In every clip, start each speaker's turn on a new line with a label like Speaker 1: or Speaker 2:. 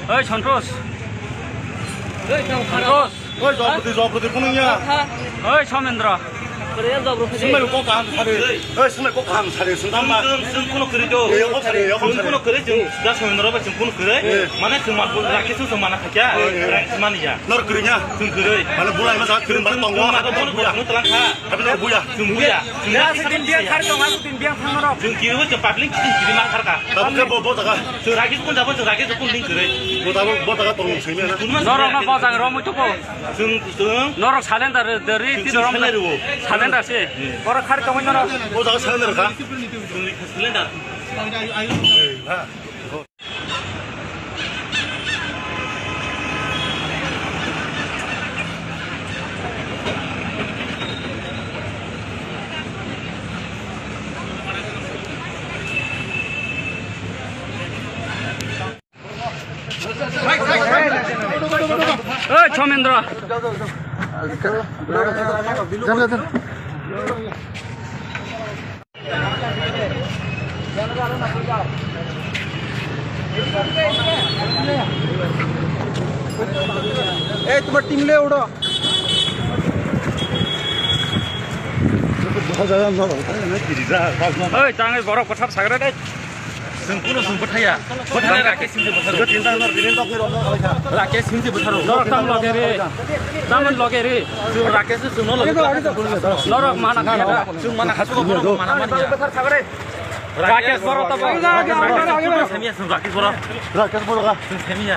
Speaker 1: Ơi Santos. Santos.
Speaker 2: ơi job kunungnya.
Speaker 1: Ơi Samendra.
Speaker 2: 정말 꼭 가는 차례. 정말 꼭 가는 차례. 순간만.
Speaker 3: কোনো করে তো কোনো করে যা সমন্দ্র বা কোনো করে মানে তোমার রাখি তো সমান থাকা মানিয়া
Speaker 2: 너를 그러냐?
Speaker 3: তুমি করে
Speaker 2: মানে বুলাই মাসা 그런 말 똥고.
Speaker 3: তোমার তো বড় বড় তলাখা
Speaker 2: আপনি বুয়া.
Speaker 3: তুমি বুয়া
Speaker 1: 내가 세딘 비앙 카르 동안 세딘 비앙 상관없.
Speaker 3: তুমি কি হচ্ছে পাবলিক কি 말 할까
Speaker 2: 나보고 뭐다가
Speaker 3: 저 라기 조금 잡아 저 라기 조금 링 그래
Speaker 2: 뭐다가 똥 세면은.
Speaker 1: 너랑 바장 로무 두고
Speaker 3: 등
Speaker 1: 너랑 살렌다들이 뒤너랑 살렌다시. 너랑 카르 동안 너랑
Speaker 2: 뭐다가 사는 가?
Speaker 3: 슬렌다
Speaker 2: 아.
Speaker 1: Ơi Samendra.
Speaker 4: ए तुम्हारी टीम ले उड़ो
Speaker 1: Ơi 장에 뭐라 고탑 사그래.
Speaker 3: কোনো সংগঠয়া কোথায় রাখে সিমতে বসারো
Speaker 2: 이거 진짜 너 비린 똥이 없는 거 같아.
Speaker 3: রাখে সিমতে বসারো
Speaker 1: 너랑 땀 러게리. 땀은 러게리.
Speaker 3: রাকেশ তুমি
Speaker 1: 너랑 마나 가야.
Speaker 3: 좀 만나 가지고 보러 만나 만이야
Speaker 1: 라켓 벌었다 봐.
Speaker 3: 재미야 좀 라켓 보러
Speaker 2: 자, 계속 보러 가.
Speaker 3: 좀 재미야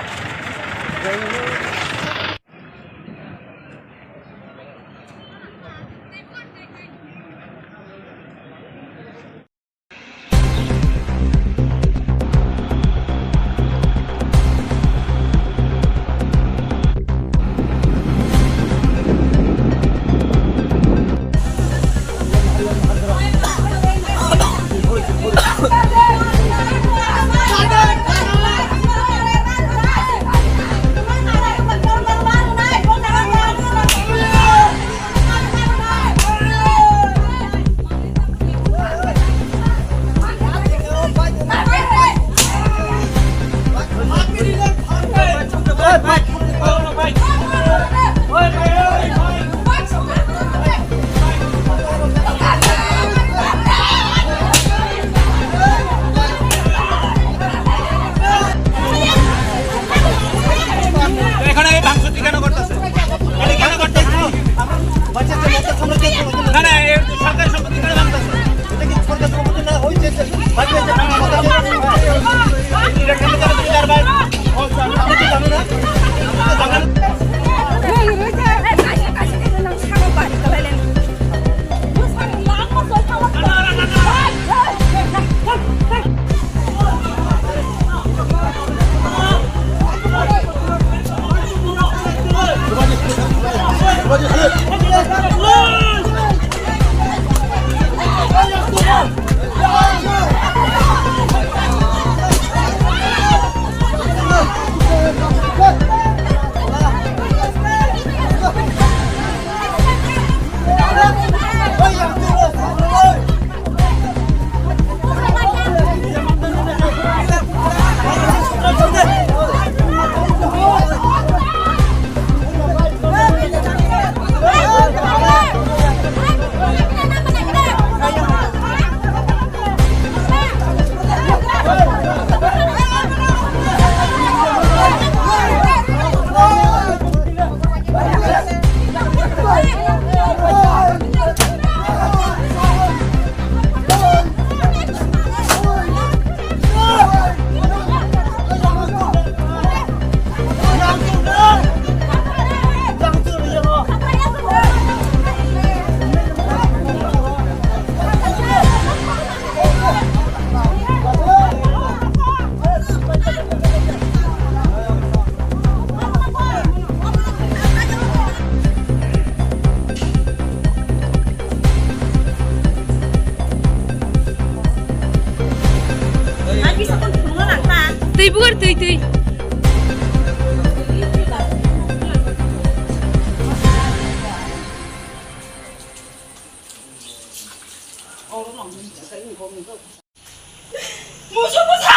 Speaker 5: 무슨 무사!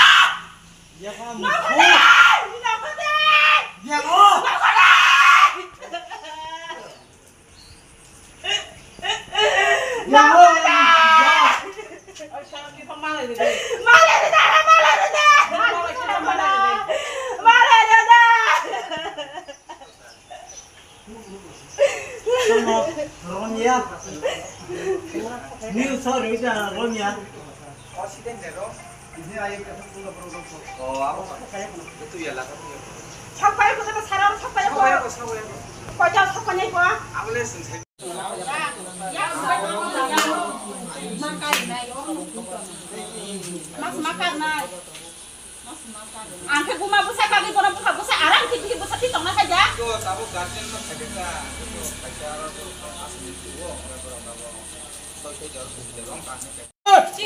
Speaker 5: 나가라! 석발 그거 사람 석발 거. 과자 석발이 거. Mas makan naik. Angkat guma busa kaki kono buka busa arang kiki busa titong na saja.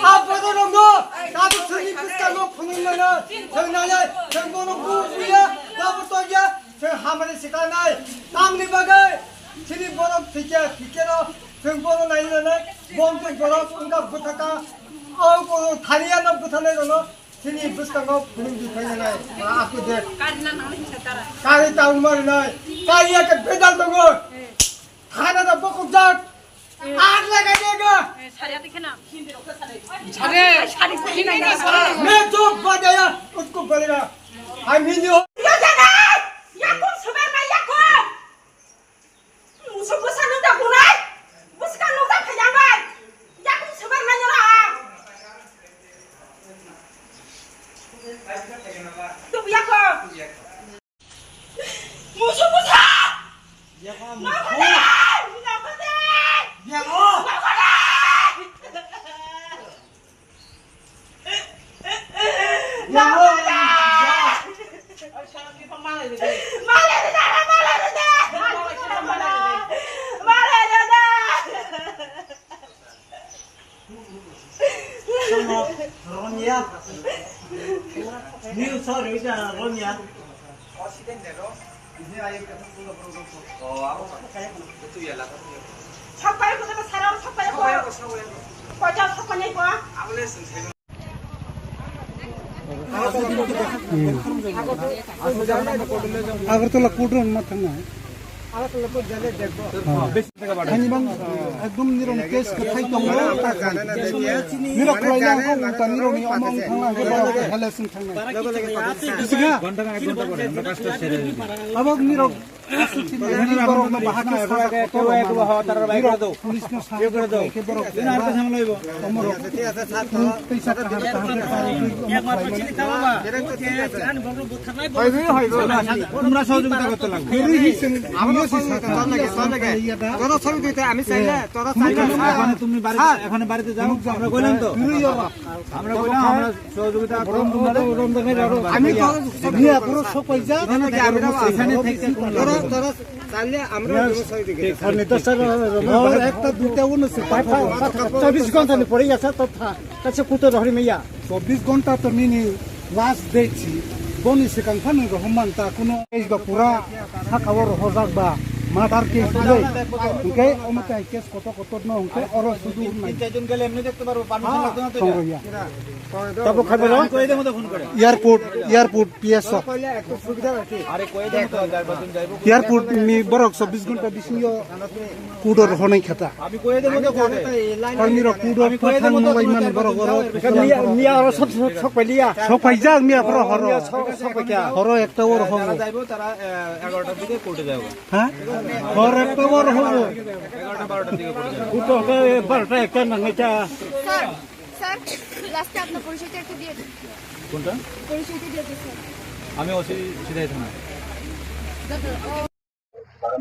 Speaker 4: 아빠도 놈도 나도 저기 비슷한 푸는 거는 정나야 정보는 구구야 나부터 이제 저 하만의 시간 날 땅리 박을 진입 번호 비켜로 정보는 나이는 몸도 번호 뭔가 부탁가 어고 다리야 너 부탁내는 진입 비슷한 거 푸는 게 되잖아 아프대 가리 땅 말이나 가리야 그 배달 동거 하나다 먹고 자 आग लगा देगा मैं जो बजाया उसको बोलेगा I mean you
Speaker 5: 야kum 수백만 야kum 무슨 무슨 놈다 구나 무슨 놈다 그냥만 야kum 수백만 년아 또 야kum 무슨 무슨 나가라 석발 그거 사람 석발 거. 과자 석발이 거.
Speaker 4: Agartala কোটরন মাথানা Agartala কো জালে দেখো হানিবাং একদম নিরম কেস কথাই দङ নিরক লাইনা কো উতা নিরনি অমং থাংনা গে হেলেসিন থাংনা ইসিগা ঘন্টা এক ঘন্টা পরে আমরা কাজটা সেরে আবক নিরক আসুতি নিরক বরং বাহানা কেও এক বাহ তার বাইক করে দাও পুলিশ নো সাহায্য করে দাও কে বরং আর কা সামলাইব অমর পয়সা কা হার একবার পছিলি খাওয়া আন বড় বুথানাই হইব তোমরা সহযোগিতা করতে লাগবে আমিও তোরা ছবি দিতে আমি চাইলে তোরা চাইলে এখন তুমি বাড়িতে এখন বাড়িতে যাও আমরা কইলাম তো আমরা কইলাম আমরা সহযোগিতা করব রমজানের আমি নিয়া পুরো সব পয়সা আমরা এখানে থেকে তোরা চাইলে আমরা ছবি দিতে নির্দেশন একটা দুইটা উন্নতি 24 ঘন্টা নি পড়ে গেছে তো কাছে কুতো ধরি মাইয়া 24 ঘন্টা তো মিনি লাস্ট দেছি বনি সেখান ফানি রহমান তা কোনো কেস বা পুরা থাকার হজাক বা মাদার কেস লই ওকে আমাকে কেস কত কত ন ওকে অর শুধু তিনজন গেলে এমনি দেখতে পারবো পারমিশন লাগবে না তো তারপর খাবে না কই দেব তো ফোন করে এয়ারপোর্ট পিএস কইলে একটু সুবিধা আছে আরে কই দেব তো যাইবা তুমি যাইবো এয়ারপোর্ট মি বরক 24 ঘন্টা বিসিও কুডর হনাই খাতা আমি কই দেব তো কোনে কর্মীর কুডর পাঠান নলাই মানে বরক নিয়া আর সব পাইলিয়া সব পাইজা মিয়া বড় হর সব পাইকা হর একটা ওর হল যাইবো তারা 11টার দিকে কোর্টে যাবো হ্যাঁ হর একটা ওর হল 11টা 12টার দিকে কোর্টে যাবো কুটো 12টা একটা নাঙ্গাইটা
Speaker 6: স্যার লাস্টে আপনার পরিচয়টা একটু দিয়ে দিন
Speaker 3: কোনটা
Speaker 6: পরিচয়টা দিয়ে দিন স্যার
Speaker 3: আমি ওসি সিধাই থানা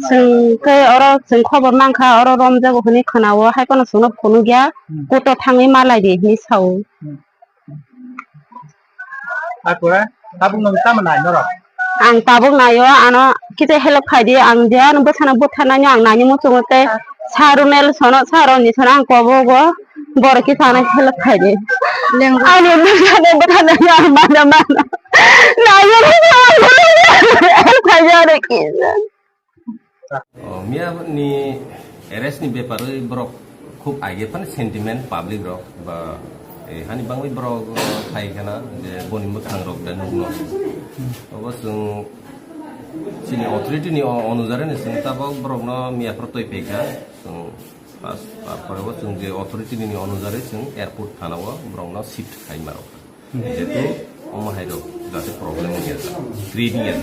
Speaker 7: जोंखै अर जों खबर नांखा अर रमजागो हनि खोनावो हायकनो सुनो फनु गया गथ थाङै मालायदि नि साव
Speaker 4: आकुरा ताबुं नों तामनाय नर
Speaker 7: आं ताबुं नायो आनो किते हेल्प खायदि आं दिया नों बोथाना बोथानानि आं नानि मुचुंते सारुनेल सनो सारनि सनो आं कबोगो बरकी थाना हेल्प खायदि आनि बोथाना आं माना नायो हेल्प खायदि आरो कि
Speaker 8: Mia ni arrest ni beparu borok খুব আগে মানে সেন্টিমেন্ট পাবলিক রক বা হানি বাংলাই ব্রক থাইখানা যে বনিমো থাংরক दा नुनो अबस जों सिनि अथॉरिटीनि अनुजारेनो जों ताबाव ब्रकनो मियाफोर तयफैखा जों फार्स्ट पारफोराव जों जे अथॉरिटीनि अनुजारे जों एयारपोर्ट थानाव ब्रकनो शिफ्ट खाइमारो जेतु अमहायरो जाते प्रॉब्लम गया क्रिएटिंग गया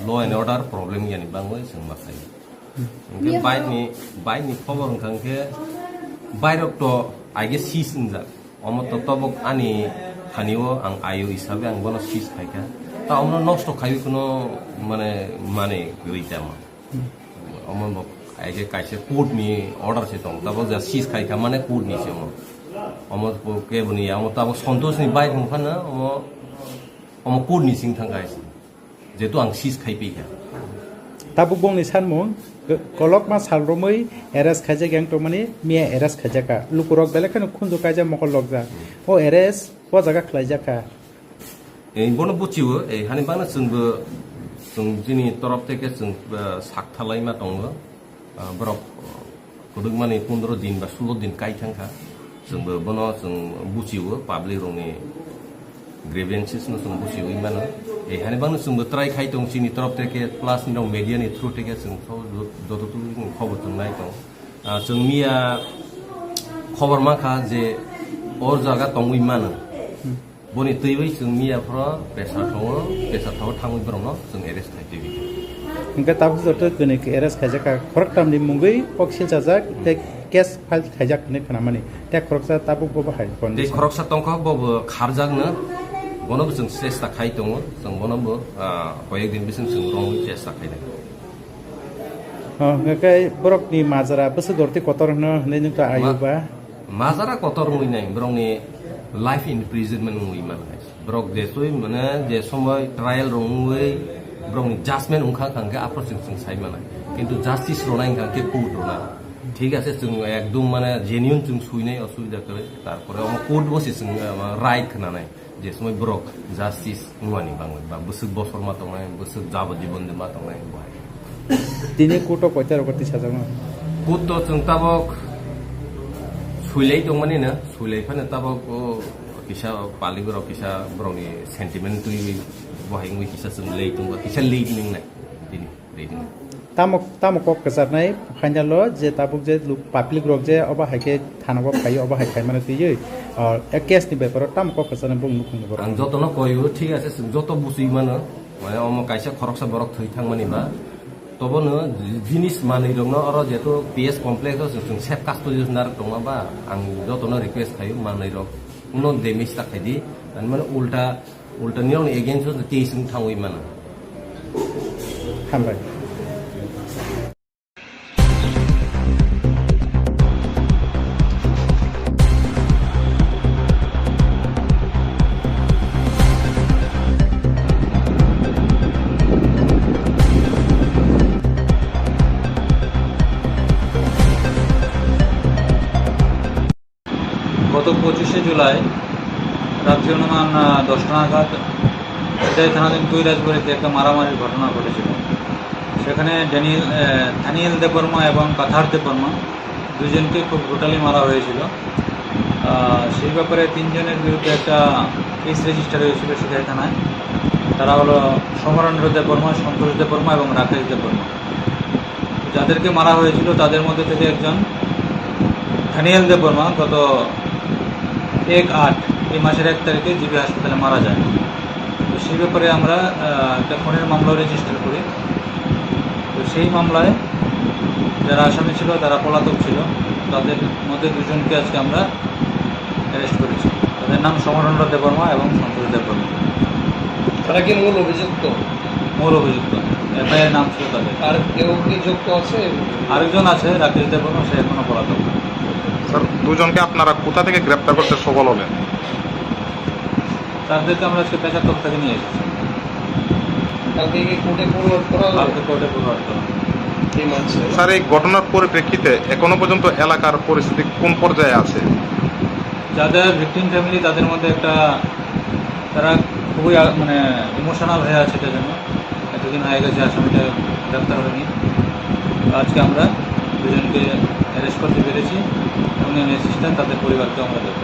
Speaker 8: लॉ एंड ऑर्डर प्रॉब्लम गया नि बांगै जों माखाय इनके बाइकनि खबर खांखे बाइरक तो आगे सीस इंजा अमत तबक आनि खानियो आं आयो हिसाबै आं बनो सीस खायखा ता अमनो नष्ट खायो कुनो माने गैतामा अमन आगे काइसे कोर्ट नि ऑर्डर से दं तब जा सीस खायखा माने कोर्ट नि से अमत के बनि अम तब संतोष नि बाइक हमखाना अम कोर्ट नि सिं थांगाइस जेतु आं सीस खायफैखा
Speaker 4: ताबुक बंनि सानमु कलक मा सालरमै एरेस खाजे ग्यां तो माने मिया एरेस खाजाका लुकुरक बेलेखनो खुनजो काजा मखल लगजा ओ एरेस ओ जागा खलाइजाका
Speaker 8: ए बनो बुचिवो ए हानि बाना जोंबो जों जोंनि तरफ থেকে जों साकथालायमा दङ ब्रक कुदुक माने 15 दिन बा 16 दिन काइथांखा जोंबो बनो जों बुचिवो पाब्लिक रंनि ग्रेवेंसेस न जों बुचिवो इमानो ए हानि बाना जोंबो ट्राइ खाइ दं जोंनि तरफ থেকে प्लास नि मिडिया नि थ्रु থেকে जों जततु खबर दंनाय दं जों मिया खबर माखा जे और जागा दं इमानो बनि तैबै जों मियाफ्रा बेसाथाव थाङै ब्रनो जों एरेस्ट खाइदेबि
Speaker 4: इनका ताबु जतो कने के एरेस खाजाका खरक तामनि मुंगै पक्सिल जाजाक ते केस फाइल खाजाक ने खना माने ते खरकसा ताबु बो बाहाय कोन
Speaker 8: दे खरकसा तंखा बो खारजागनो बनबो जों चेष्टा खाइ दङ जों बनबो कयेक दिन बिसिम जों रंगै चेष्टा खाइदों
Speaker 4: गकै ब्रकनि माजरा बसु दरति कतर न ने नता आयुबा
Speaker 8: माजरा कतर मुइनाय ब्रंनि लाइफ इनप्रिजनमेंट मुइमान ब्रक जेसोय माने जे समय ट्रायल रंगै ब्रंनि जाजमेंट उखा खांगे आप्रसिं जों साइमाना किन्तु जस्टिस रनाय खांगे कोर्ट रना ठीक আছে जों एकदम माने जेन्युइन जों सुइनाय असुबिदा करे तारपरे हम कोर्ट बसि जों राइट खानाय जे समय ब्रक जस्टिस मुवानि बांगै बा बोसोर बसर मा तंनाय बोसोर जाबो जीवन मा तंनाय बाय
Speaker 4: दिने कोर्ट कयता रगति साजानो
Speaker 8: कोर्ट तो जों ताबक सुइलाय दंमाने ना सुइलायफानो ताबक किसा पालिगराव किसा ब्रंनि सेन्टिमेन्ट तुइ बहायङै किसा जों लेइदोंबा किसा लेइदिंनाय दिनि लेइदिं
Speaker 4: तामक कजारनाय फाइनाल जे ताबुक जे पाब्लिक रक जे अबा हाइके थानाव फायो अबा हाइ खाइ माने तुइयै एक केस नि बेपार तामक कजारना बुंनु खुंनो
Speaker 8: आं जतन कयो ठीक আছে जत बुसि माने माने अम काइसा खरकसा बरक थै थांमानिबा तबनो जिनिस मानै दंनो अर जेतो पीएस कमप्लेक्स जों सेफ कास्टडी नार दङबा आं जतन रिक्वेस्ट खायो मानै रक उनो डेमेज थाखायदि माने उल्टा नियाव एगेन्स्ट केस थाङै माने
Speaker 4: हामबाय
Speaker 9: গত 25শে জুলাই রাত্রি অনুমান 10টা নাগাদ এটাই থানাধীন কৈলাসবাড়িতে একটা মারামারির ঘটনা ঘটেছিল। সেখানে দানিয়েল দেববর্মা এবং কাথার দেববর্মা দুজনকে খুব ব্রুটালি মারা হয়েছিল। সেই ব্যাপারে 3 জনের বিরুদ্ধে একটা কেস রেজিস্টার হয়েছিল সিধাই থানায়। তারা হলো সমরেন্দ্র দেববর্মা, সন্তোষ দেববর্মা এবং রাকেশ দেববর্মা। যাদেরকে মারা হয়েছিল তাদের মধ্যে থেকে একজন দানিয়েল দেববর্মা গত 1/8 এই মাসের 1 তারিখে জিবি হাসপাতালে মারা যায়। তো সেই ব্যাপারে আমরা একটা খুনের মামলা রেজিস্টার করি। তো সেই মামলায় যারা আসামি ছিল তারা পলাতক ছিল, তাদের মধ্যে দুজনকে আজকে আমরা অ্যারেস্ট করেছি। তাদের নাম সমরেন্দ্র দেববর্মা এবং সন্তোষ দেববর্মা।
Speaker 10: তারা কি মূল অভিযুক্ত?
Speaker 9: মূল অভিযুক্ত, এফআইআর নাম ছিল তাদের।
Speaker 10: আর কেউ কি যুক্ত আছে?
Speaker 9: আরেকজন আছে রাকেশ দেববর্মা, সে এখনো পলাতক।
Speaker 11: স্যার, দুজনকে আপনারা কোথা থেকে গ্রেপ্তার করতে সফল হলেন?
Speaker 9: তাদেরকে আমরা আজকে পেশাতক থেকে নিয়ে এসেছি।
Speaker 10: কালকে কি কোর্টে ফরওয়ার্ড করা হবে?
Speaker 9: কালকে কোর্টে ফরওয়ার্ড করা হবে।
Speaker 11: স্যার, এই ঘটনার পরিপ্রেক্ষিতে এখনো পর্যন্ত এলাকার পরিস্থিতি কোন পর্যায়ে আছে?
Speaker 9: যাদের ভিকটিম ফ্যামিলি তাদের মধ্যে একটা তারা খুবই মানে ইমোশনাল হয়ে আছে। এটার জন্য এতদিন হয়ে গেছে আসামিটা গ্রেপ্তার হয়নি। আজকে আমরা দুজনকে অ্যারেস্ট করতে পেরেছি এবং অ্যাসিস্ট্যান্ট তাদের পরিবারকেও আমরা দেবো।